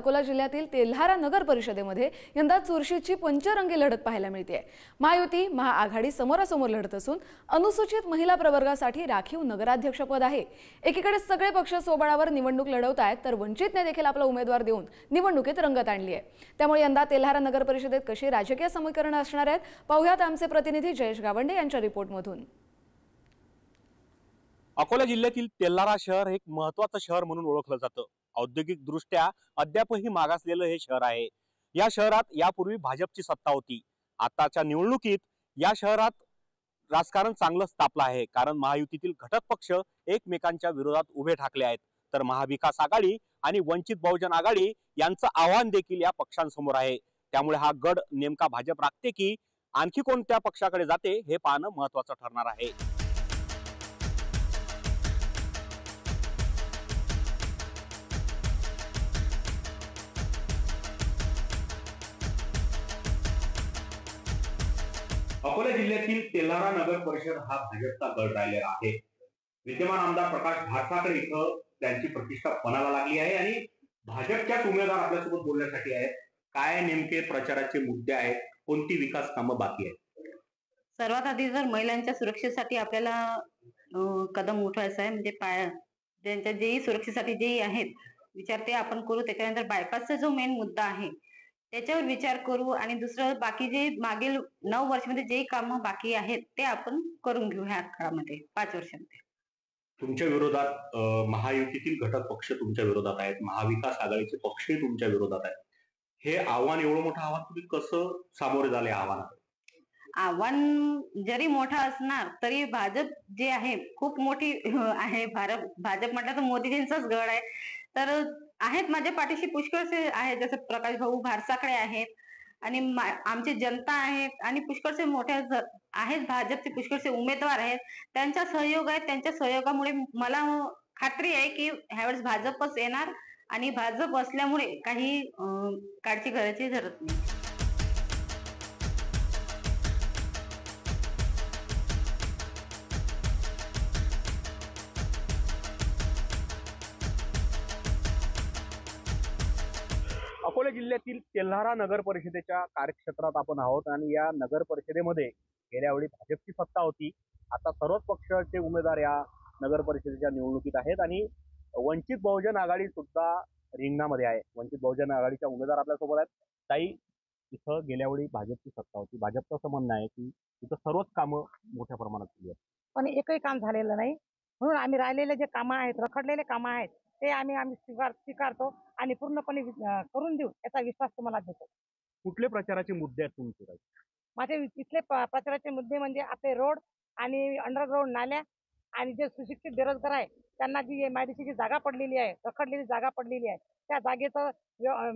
अकोला जिल्ह्यातील तेल्हारा नगर परिषदेमध्ये यंदा चुरशीची पंचरंगी लढत पाहायला मिळते। महायुती महाआघाडी समोरासमोर लढत असून अनुसूचित महिला प्रवर्गासाठी राखीव नगराध्यक्षपद आहे। एकीकडे सगळे पक्ष सोबळावर निवडणूक लढवत आहेत, तर वंचितने देखील आपला उमेदवार देऊन निवडणुकीत रंगत आणली आहे। त्यामुळे यंदा तेल्हारा नगर परिषदेत कशी राजकीय समीकरणे असणार आहेत पाहूयात आमचे प्रतिनिधी जयेश गावंडे यांच्या रिपोर्टमधून। अकोला जिल्ह्यातील तेल्हारा शहर एक महत्त्वाचं शहर म्हणून ओळखलं जातं। औद्योगिक दृष्ट्या अद्यापही मागासलेलं हे शहर आहे। या शहरात यापूर्वी भाजपची सत्ता होती। आताच्या निवडणुकीत या शहरात राजकारण चांगलं तापलं आहे, कारण महायुतीतील घटक पक्ष एकमेकांच्या विरोधात उभे ठाकले आहेत, तर महाविकास आघाडी आणि वंचित बहुजन आघाडी यांचं आव्हान देखील या पक्षांसमोर आहे। त्यामुळे हा गड नेमका भाजप राखते की आणखी कोणत्या पक्षाकडे जाते हे पाहणं महत्त्वाचं ठरणार आहे। अकोला जिल्ह्यातील तेल्हारा नगर परिषद हा भाजपचा गड राहिलेला आहे। विद्यमान आमदार प्रकाश भाटसाकडे इथं त्यांची प्रतिष्ठा पणाला लागली आहे आणि भाजपच्याच उमेदवार आपल्यासोबत बोलण्यासाठी आहेत। काय नेमके प्रचाराचे मुद्दे आहेत, कोणती विकास कामं बाकी आहेत? सर्वात आधी जर महिलांच्या सुरक्षेसाठी आपल्याला कदम उठवायचा आहे, म्हणजे त्यांच्या जेही सुरक्षेसाठी जेही आहेत विचार ते आपण करू। त्याच्यानंतर बायपासचा जो मेन मुद्दा आहे त्याच्यावर विचार करू आणि दुसरं बाकी जे मागील 9 वर्षामध्ये जे कामं बाकी आहेत ते आपण करून घेऊ ह्या काळामध्ये 5 वर्षांमध्ये। तुमच्या विरोधात महायुतीतील घटक पक्ष तुमच्या विरोधात आहेत, महाविकास आघाडीचे पक्षही तुमच्या विरोधात आहेत। हे आव्हान, एवढं मोठं आव्हान तुम्ही कसं सामोरे झाले? आव्हान जरी मोठं असणार तरी भाजप जे आहे खूप मोठी आहे। भाजप म्हटलं तर मोदीजींचाच गड आहे, तर आहेत माझ्या पाठीशी पुष्कळसे आहेत, जसं प्रकाश भाऊ भाटसाकडे आहेत आणि आमची जनता आहेत आणि पुष्कळसे मोठ्या आहेत, भाजपचे पुष्कळसे उमेदवार आहेत, त्यांचा सहयोग आहे। त्यांच्या सहयोगामुळे मला खात्री आहे की ह्यावेळेस भाजपच येणार आणि भाजप असल्यामुळे काही काळजी करायची गरज नाही। अकोला जिल्ह्यातील तेल्हारा नगर परिषदेच्या कार्यक्षेत्रात आपण आहोत आणि या नगर परिषदेमध्ये गेल्या वेळी भाजपची सत्ता होती। आता सर्वच पक्षाचे उमेदवार या नगर परिषदेच्या निवडणुकीत आहेत आणि वंचित बहुजन आघाडी सुद्धा रिंगणामध्ये आहे। वंचित बहुजन आघाडीच्या उमेदवार आपल्यासोबत आहेत। ताई, इथं गेल्या वेळी भाजपची सत्ता होती, भाजपचं असं म्हणणं आहे की इथं सर्वच कामं मोठ्या प्रमाणात केली आहेत, पण एकही काम झालेलं नाही। म्हणून आम्ही राहिलेले जे कामं आहेत, रखडलेले कामं आहेत ते आम्ही स्वीकारतो आणि पूर्णपणे करून देऊ याचा विश्वास तुम्हाला देतो। कुठले प्रचाराचे मुद्दे आहेत तुमचे? माझे इथले प्रचाराचे मुद्दे म्हणजे आपले रोड आणि अंडरग्राउंड नाल्या आणि जे सुशिक्षित बेरोजगार आहे त्यांना जी MIDC ची जागा पडलेली आहे, रखडलेली जागा पडलेली आहे, त्या जागेचं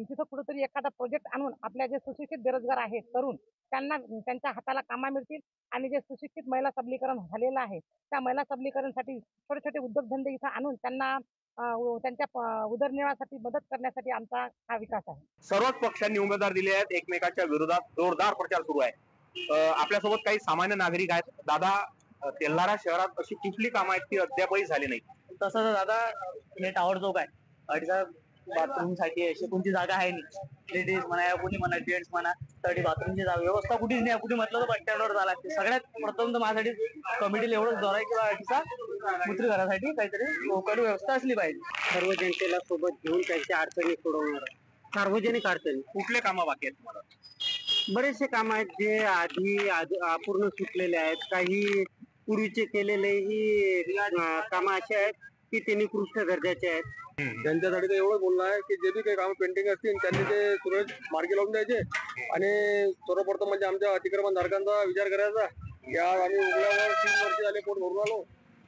तिथं कुठेतरी एखादा प्रोजेक्ट आणून आपल्या जे सुशिक्षित बेरोजगार आहेत तरुण त्यांना त्यांच्या हाताला कामं मिळतील आणि जे सुशिक्षित महिला सबलीकरण झालेलं आहे त्या महिला सबलीकरणसाठी छोटे छोटे उद्योगधंदे इथं आणून त्यांना त्यांच्या उदरनिर्वाहासाठी मदत करण्यासाठी आमचा हा विकास आहे। सर्वच पक्षांनी उमेदवार दिले आहेत, एकमेकांच्या विरोधात जोरदार प्रचार सुरू आहे। आपल्यासोबत काही सामान्य नागरिक आहेत। दादा, तेल्हारा शहरात अशी कुठली कामं आहेत ती अद्यापही झाली नाही? तसं तर दादा हे टावर चौक आहे, अडीचा बाथरूम साठी अशी कोणती जागा आहे नाही। लेडीज म्हणा या कोणी म्हणा जेंट्स म्हणा साठी बाथरूमची व्यवस्था कुठेच नाही। कुठे म्हटलं तर बस स्टँडवर जायला लागते। सगळ्यात प्रथम तर माझ्यासाठी कमिटीला एवढंच दौरा आहे किंवा अडीचा मुत्री घरासाठी काहीतरी लोकल व्यवस्था असली पाहिजे। सर्व जनतेला सोबत घेऊन त्यांच्या अडचणी सोडवणार, सार्वजनिक अडचणी। कुठले कामं बाकी आहेत तुम्हाला? बरेचसे काम आहेत जे आधी अपूर्ण सुटलेले आहेत, काही पूर्वीचे केलेलेही कामं असे आहेत की ते निकृष्ट दर्जाचे आहेत। त्यांच्यासाठी तर एवढं बोलणं आहे की जे बी काही काम पेंडिंग असतील त्यांनी ते सुरळीत मार्गी लावून द्यायचे आणि सर्वप्रथम म्हणजे आमच्या अतिक्रमण धारकांचा विचार करायचा। या आम्ही उघड्यावर 3 वर्ष झाले पोट भरून आलो,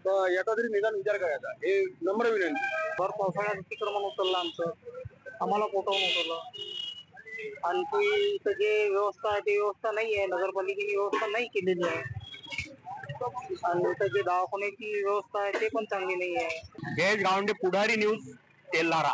तर याचा तरी निदान विचार करायचा, हे नम्र विनंती। भर पावसाळ्यात अतिक्रमण उचललं आमचं, आम्हाला पोटावून उचललं आणि ती जे व्यवस्था आहे ती व्यवस्था नाही आहे, नगरपालिकेने व्यवस्था नाही केलेली आहे आणि त्याची दवाखान्याची व्यवस्था आहे ते पण चांगली नाही आहे। जयेश गावंडे, पुढारी न्यूज, तेल्हारा।